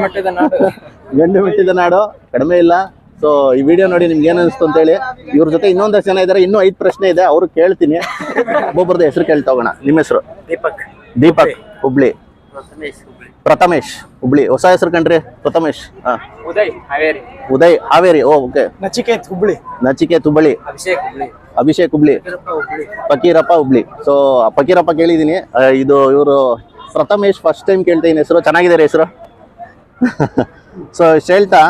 ಮೆಟ್ಟಿದ ನಾಡು, ಕಡಿಮೆ ಇಲ್ಲ. ಸೊ ಈ ವಿಡಿಯೋ ನೋಡಿ ನಿಮ್ಗೆ ಏನ್ ಅನ್ಸ್ತು ಅಂತ ಹೇಳಿ. ಇವ್ರ ಜೊತೆ ಇನ್ನೊಂದಷ್ಟು ಜನ ಇದಾರೆ, ಇನ್ನೂ 5 ಪ್ರಶ್ನೆ ಇದೆ, ಅವ್ರು ಕೇಳ್ತೀನಿ. ಒಬ್ಬೊಬ್ರದ್ದು ಹೆಸರು ಕೇಳ್ತಾ ಹೋಗೋಣ. ನಿಮ್ಮ ಹೆಸರು? ದೀಪಕ್ ಹುಬ್ಳಿ. ಪ್ರಥಮೇಶ್ ಹುಬ್ಳಿ. ಹೊಸ ಹೆಸರು ಕಂಡ್ರಿ, ಪ್ರಥಮೇಶ್. ಉದಯ್ ಹಾವೇರಿ. ಓಕೆ. ನಚಿಕೇತ್ ಹುಬ್ಬಳ್ಳಿ. ಅಭಿಷೇಕ್ ಹುಬ್ಳಿ. ಫಕೀರಪ್ಪ ಹುಬ್ಳಿ. ಸೊ ಫಕೀರಪ್ಪ ಕೇಳಿದೀನಿ. ಇದು ಇವರು ಪ್ರಥಮೇಶ್ ಫಸ್ಟ್ ಟೈಮ್ ಕೇಳ್ತಾ ಇದ್ದೀನಿ ಹೆಸರು. ಚೆನ್ನಾಗಿದೆ ಹೆಸರು. ಸೊ ಹೇಳ್ತಾ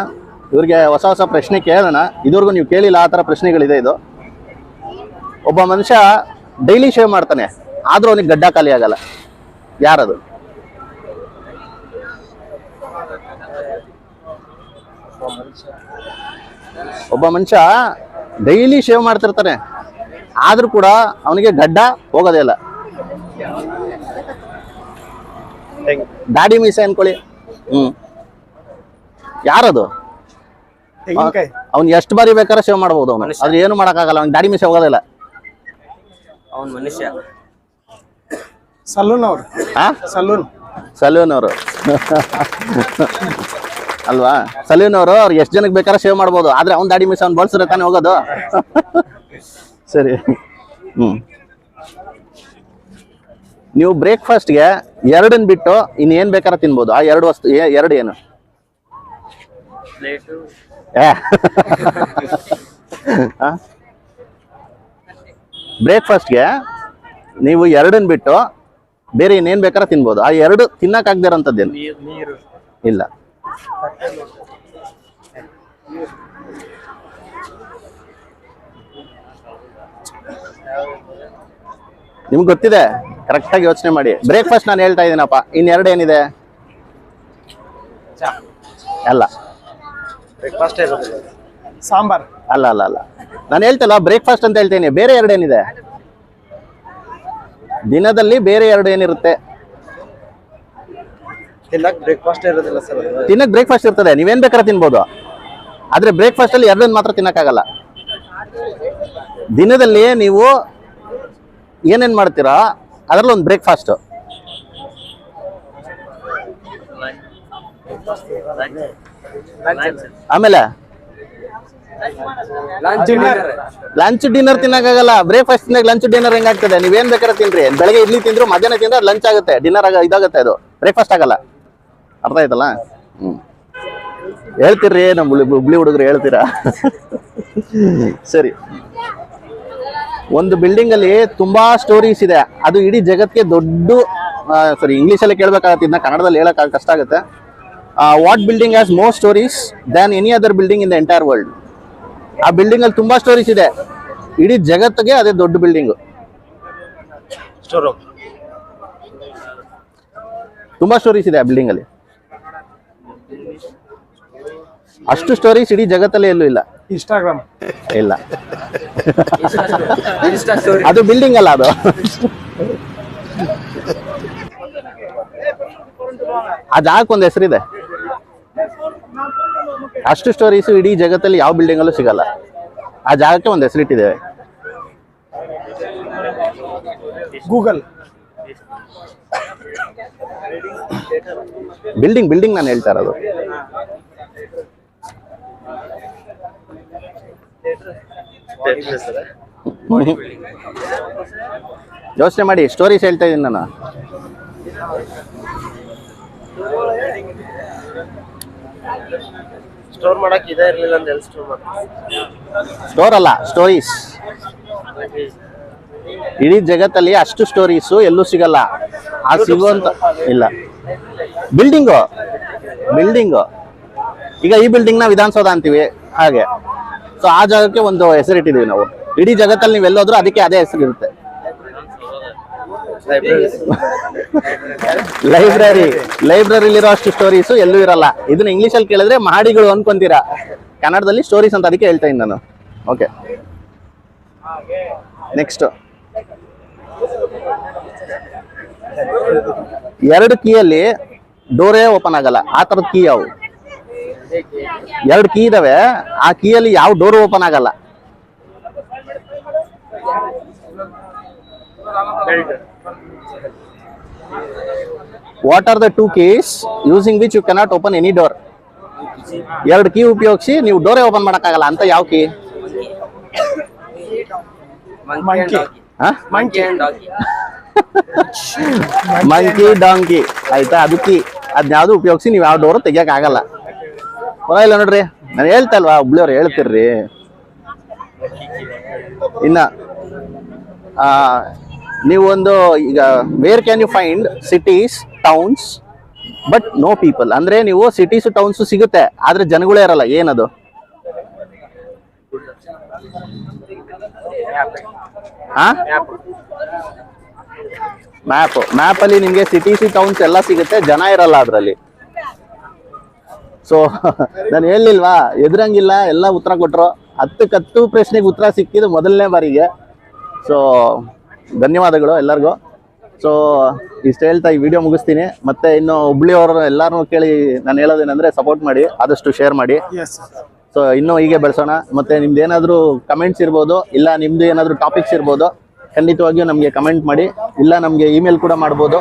ಇವ್ರಿಗೆ ಹೊಸ ಹೊಸ ಪ್ರಶ್ನೆ ಕೇಳೋಣ. ಇದುವರೆಗೂ ನೀವು ಕೇಳಿಲ್ಲ ಆ ಥರ ಪ್ರಶ್ನೆಗಳಿದೆ ಇದು. ಒಬ್ಬ ಮನುಷ್ಯ ಡೈಲಿ ಶೇವ್ ಮಾಡ್ತಾನೆ, ಆದ್ರೂ ಅವನಿಗೆ ಗಡ್ಡ ಖಾಲಿ ಆಗಲ್ಲ. ಯಾರದು? ಒಬ್ಬ ಮನುಷ್ಯ ಡೈಲಿ ಶೇವ್ ಮಾಡ್ತಿರ್ತಾನೆ, ಆದ್ರೂ ಕೂಡ ಅವನಿಗೆ ಗಡ್ಡ ಹೋಗೋದೇ ಇಲ್ಲ. ದಾಡಿ ಮೀಸೆ ಅನ್ಕೊಳ್ಳಿ. ಯಾರದು? ಅವ್ನ್ ಎಷ್ಟು ಬಾರಿ ಬೇಕಾದ್ರೆ ಶೇವ್ ಮಾಡಬಹುದು ಅವನು, ಆದ್ರೆ ಏನು ಮಾಡಕ್ಕಾಗಲ್ಲ, ಅವ್ನಿಗೆ ದಾಡಿ ಮೀಸೆ ಹೋಗೋದಿಲ್ಲ. ಅವನ್ ಮನುಷ್ಯ. ಸಲೂನ್ ಅವರು. ಸಲೂನ್ ಅವರು ಅಲ್ವಾ? ಸಲೂನ್ ಅವರು ಅವ್ರು ಎಷ್ಟು ಜನಕ್ಕೆ ಬೇಕಾದ್ರೆ ಶೇವ್ ಮಾಡ್ಬೋದು, ಆದ್ರೆ ಅವ್ನ್ ದಾಡಿ ಮೀಸೆ ಅವ್ನು ಬಳಸಿದ್ರೆ ತಾನೇ ಹೋಗೋದು. ಸರಿ. ನೀವು ಬ್ರೇಕ್ಫಾಸ್ಟ್ಗೆ 2 ಬಿಟ್ಟು ಇನ್ನೇನ್ ಬೇಕಾದ್ರೆ ತಿನ್ಬೋದು. ಆ 2 ವಸ್ತು 2 ಏನು? ಬ್ರೇಕ್ಫಾಸ್ಟ್ಗೆ ನೀವು 2 ಬಿಟ್ಟು ಬೇರೆ ಇನ್ನೇನ್ ಬೇಕಾದ್ರೆ ತಿನ್ಬೋದು. ಆ 2 ತಿನ್ನಕ್ ಆಗದಿರೋಂಥದ್ದೇನು? ಇಲ್ಲ. ನಿಮ್ಗೆ ಗೊತ್ತಿದೆ, ಕರೆಕ್ಟ್ ಆಗಿ ಯೋಚನೆ ಮಾಡಿ. ಬ್ರೇಕ್ಫಾಸ್ಟ್ ನಾನು ಹೇಳ್ತಾ ಇದ್ದೀನಪ್ಪ, ಇನ್ 2 ಏನಿದೆ? ಅಲ್ಲ. ಸಾಂಬಾರ್. ಅಲ್ಲ. ನಾನು ಹೇಳ್ತಲ್ಲ ಬ್ರೇಕ್ಫಾಸ್ಟ್ ಅಂತ ಹೇಳ್ತೀನಿ. ಬೇರೆ 2 ಏನಿದೆ ದಿನದಲ್ಲಿ? ಬೇರೆ 2 ಏನಿರುತ್ತೆ? ತಿನ್ನಕ್ ಬ್ರೇಕ್ಫಾಸ್ಟ್ ಇರೋದಿಲ್ಲ ಸರ್. ತಿನ್ನಕ್ ಬ್ರೇಕ್ಫಾಸ್ಟ್ ಇರ್ತದೆ, ನೀವೇನ್ ಬೇಕಾದ್ರೆ ತಿನ್ಬೋದು. ಆದ್ರೆ ಬ್ರೇಕ್ಫಾಸ್ಟ್ ಅಲ್ಲಿ 2 ಮಾತ್ರ ತಿನ್ನಕ್ಕಾಗಲ್ಲ. ದಿನದಲ್ಲಿ ನೀವು ಏನೇನ್ ಮಾಡ್ತೀರಾ ಅದ್ರಲ್ಲಿ ಒಂದು ಬ್ರೇಕ್ಫಾಸ್ಟ್. ಆಮೇಲೆ ಲಂಚ್ ಡಿನ್ನರ್ ತಿನ್ನಕ್ಕಾಗಲ್ಲ. ಬ್ರೇಕ್ಫಾಸ್ಟ್ ತಿನ್ನಾಗ ಲಂಚ್ ಡಿನ್ನರ್ ಹೆಂಗಾಗ್ತದೆ? ನೀವೇನ್ ಬೇಕಾದ್ರೆ ತಿನ್ರಿ. ಬೆಳಗ್ಗೆ ಇಡ್ಲಿ ತಿಂದ್ರು, ಮಧ್ಯಾಹ್ನ ತಿಂದ್ರೆ ಲಂಚ್ ಆಗುತ್ತೆ, ಡಿನ್ನರ್ ಇದಾಗುತ್ತೆ, ಅದು ಬ್ರೇಕ್ಫಾಸ್ಟ್ ಆಗಲ್ಲ. ಅರ್ಥ ಆಯ್ತಲ್ಲ? ಹೇಳ್ತೀರಿ ನಮ್ಮ ಹುಬ್ಳಿ ಹುಡುಗರು, ಹೇಳ್ತೀರಾ? ಸರಿ. ಒಂದು ಬಿಲ್ಡಿಂಗ್ ಅಲ್ಲಿ ತುಂಬಾ ಸ್ಟೋರೀಸ್ ಇದೆ, ಅದು ಇಡೀ ಜಗತ್ತಿಗೆ ದೊಡ್ಡ ಸಾರಿ ಇಂಗ್ಲಿಷ್ ಅಲ್ಲಿ ಕೇಳ್ಬೇಕಾಗತ್ತೆ, ಇದನ್ನ ಕನ್ನಡದಲ್ಲಿ ಹೇಳಕ್ ಕಷ್ಟ ಆಗುತ್ತೆ. What building has more stories than any other building in the entire world? ಆ ಬಿಲ್ಡಿಂಗ್ ಅಲ್ಲಿ ತುಂಬಾ ಸ್ಟೋರೀಸ್ ಇದೆ, ಇಡೀ ಜಗತ್ತಿಗೆ ಅದೇ ದೊಡ್ಡ ಬಿಲ್ಡಿಂಗ್. ತುಂಬಾ ಸ್ಟೋರೀಸ್ ಇದೆ ಆ ಬಿಲ್ಡಿಂಗ್ ಅಲ್ಲಿ. ಅಷ್ಟು ಸ್ಟೋರೀಸ್ ಇಡೀ ಜಗತ್ತಲ್ಲಿ ಎಲ್ಲೂ ಇಲ್ಲ. ಇನ್ಸ್ಟಾಗ್ರಾಮ್. ಇಲ್ಲ, ಅದು ಬಿಲ್ಡಿಂಗ್ ಅಲ್ಲ, ಅದು ಆ ಜಾಗಕ್ಕೊಂದು ಹೆಸರಿದೆ. ಅಷ್ಟು ಸ್ಟೋರೀಸ್ ಇಡೀ ಜಗತ್ತಲ್ಲಿ ಯಾವ ಬಿಲ್ಡಿಂಗ್ ಅಲ್ಲೂ ಸಿಗಲ್ಲ. ಆ ಜಾಗಕ್ಕೆ ಒಂದು ಹೆಸರಿಟ್ಟಿದ್ದೇವೆ. ಗೂಗಲ್. ಬಿಲ್ಡಿಂಗ್ ನಾನು ಹೇಳ್ತಾ ಇರೋದು. ಯೋಚನೆ ಮಾಡಿ, ಸ್ಟೋರೀಸ್ ಹೇಳ್ತಾ ಇದ್ದೀನಿ ನಾನು. ಸ್ಟೋರ್ ಮಾಡಕ್ ಇದೇ ಇರ್ಲಿಲ್ಲ ಅಂತ ಎಲ್ಲಿ ಸ್ಟೋರ್ ಮಾಡ್ತಾರೆ? ಸ್ಟೋರ್ ಅಲ್ಲ, ಸ್ಟೋರೀಸ್. ಇಡೀ ಜಗತ್ತಲ್ಲಿ ಅಷ್ಟು ಸ್ಟೋರೀಸು ಎಲ್ಲೂ ಸಿಗಲ್ಲ. ಆ ಸಿಗುವಂತ ಇಲ್ಲ. ಬಿಲ್ಡಿಂಗು ಈಗ ಈ ಬಿಲ್ಡಿಂಗ್ ನ ವಿಧಾನಸೌಧ ಅಂತೀವಿ ಹಾಗೆ. ಸೊ ಆ ಜಾಗಕ್ಕೆ ಒಂದು ಹೆಸರಿಟ್ಟಿದೀವಿ ನಾವು. ಇಡೀ ಜಗತ್ತಲ್ಲಿ ನೀವು ಎಲ್ಲೋದ್ರೂ ಅದಕ್ಕೆ ಅದೇ ಹೆಸರು ಇರುತ್ತೆ. ಲೈಬ್ರರಿಲಿರೋ ಅಷ್ಟು ಸ್ಟೋರೀಸು ಎಲ್ಲೂ ಇರಲ್ಲ. ಇದನ್ನ ಇಂಗ್ಲಿಷ್ ಅಲ್ಲಿ ಕೇಳಿದ್ರೆ ಮಹಡಿಗಳು ಅನ್ಕೊಂತೀರಾ, ಕನ್ನಡದಲ್ಲಿ ಸ್ಟೋರೀಸ್ ಅಂತ, ಅದಕ್ಕೆ ಹೇಳ್ತಾ ಇದ್ದೀನಿ ನಾನು. Okay, next. 2 ಕೀಯಲ್ಲಿ ಡೋರೇ ಓಪನ್ ಆಗಲ್ಲ. ಆ ತರದ ಕೀ ಯಾವು? 2 ಕೀ ಇದಾವೆ, ಆ ಕೀಯಲ್ಲಿ ಯಾವ ಡೋರ್ ಓಪನ್ ಆಗಲ್ಲ? What are the 2 keys using which you cannot open any door? 2 key ಉಪಯೋಗಿಸಿ ನೀವು ಡೋರೇ ಓಪನ್ ಮಾಡಕ್ಕಾಗಲ್ಲ ಅಂತ ಯಾವ ಕೀ? ಮಂಕಿ ಡಾಂಕಿ ಆಯ್ತಾ, ಅದು ಕೀ. ಅದ್ಯಾವ್ದು ಉಪಯೋಗಿಸಿ ನೀವು ಯಾವ ಡೋರ್ ತೆಗಿಯಕ್ ಆಗಲ್ಲ. ಇಲ್ಲ ನೋಡ್ರಿ, ನಾನು ಹೇಳ್ತಾ ಇಲ್ವಾ, ಒಬ್ಳಿಯವ್ರು ಹೇಳ್ತಿರ್ರಿ. ಇನ್ನ ನೀವು ಒಂದು ಈಗ where can you find cities towns but no people ಅಂದ್ರೆ ನೀವು ಸಿಟೀಸ್ ಟೌನ್ಸ್ ಸಿಗುತ್ತೆ ಆದ್ರೆ ಜನಗಳೇ ಇರಲ್ಲ. ಏನದು? ಮ್ಯಾಪ್ ಅಲ್ಲಿ ನಿಮ್ಗೆ ಸಿಟೀಸ್ ಟೌನ್ಸ್ ಎಲ್ಲ ಸಿಗುತ್ತೆ, ಜನ ಇರಲ್ಲ ಅದ್ರಲ್ಲಿ. ಸೊ ನಾನು ಹೇಳಿಲ್ವಾ, ಎದುರಂಗಿಲ್ಲ, ಎಲ್ಲ ಉತ್ತರ ಕೊಟ್ರು. 10 ಪ್ರಶ್ನೆಗೆ ಉತ್ತರ ಸಿಕ್ಕಿದ್ದು ಮೊದಲನೇ ಬಾರಿಗೆ. ಸೊ ಧನ್ಯವಾದಗಳು ಎಲ್ಲರಿಗೂ. ಸೊ ಇಷ್ಟು ಹೇಳ್ತಾ ಈ ವಿಡಿಯೋ ಮುಗಿಸ್ತೀನಿ. ಮತ್ತೆ ಇನ್ನು ಹುಬ್ಳಿಯವರು ಎಲ್ಲರೂ ಕೇಳಿ ನಾನು ಹೇಳೋದೇನೆಂದ್ರೆ, ಸಪೋರ್ಟ್ ಮಾಡಿ, ಆದಷ್ಟು ಶೇರ್ ಮಾಡಿ. ಸೊ ಇನ್ನೂ ಹೀಗೆ ಬೆಳೆಸೋಣ. ಮತ್ತೆ ನಿಮ್ದು ಏನಾದರೂ ಕಮೆಂಟ್ಸ್ ಇರ್ಬೋದು, ಇಲ್ಲ ನಿಮ್ದು ಏನಾದರೂ ಟಾಪಿಕ್ಸ್ ಇರ್ಬೋದು, ಖಂಡಿತವಾಗಿಯೂ ನಮಗೆ ಕಮೆಂಟ್ ಮಾಡಿ. ಇಲ್ಲ ನಮಗೆ ಇಮೇಲ್ ಕೂಡ ಮಾಡ್ಬೋದು.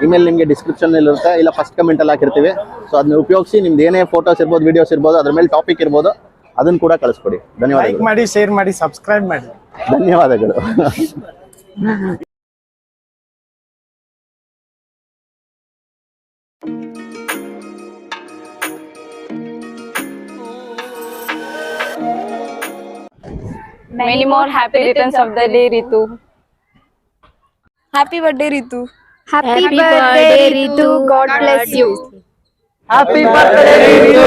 ಇಮೇಲ್ ನಿಮಗೆ ಡಿಸ್ಕ್ರಿಪ್ಷನ್ ಇರುತ್ತೆ, ಇಲ್ಲ ಫಸ್ಟ್ ಕಮೆಂಟಲ್ಲಿ ಹಾಕಿರ್ತೀವಿ. ಸೊ ಅದನ್ನ ಉಪಯೋಗಿಸಿ ನಿಮ್ದು ಏನೇ ಫೋಟೋಸ್ ಇರ್ಬೋದು, ವಿಡಿಯೋಸ್ ಇರ್ಬೋದು, ಅದ್ರ ಮೇಲೆ ಟಾಪಿಕ್ ಇರ್ಬೋದು, ಅದನ್ನು ಕೂಡ ಕಳಿಸ್ಕೊಡಿ. ಧನ್ಯವಾದಗಳು. ಲೈಕ್ ಮಾಡಿ, ಶೇರ್ ಮಾಡಿ, ಸಬ್ಸ್ಕ್ರೈಬ್ ಮಾಡಿ. ಧನ್ಯವಾದಗಳು. Many more happy returns of the day, Ritu. Happy birthday, Ritu. Happy birthday, Ritu. God bless you. Happy birthday, Ritu.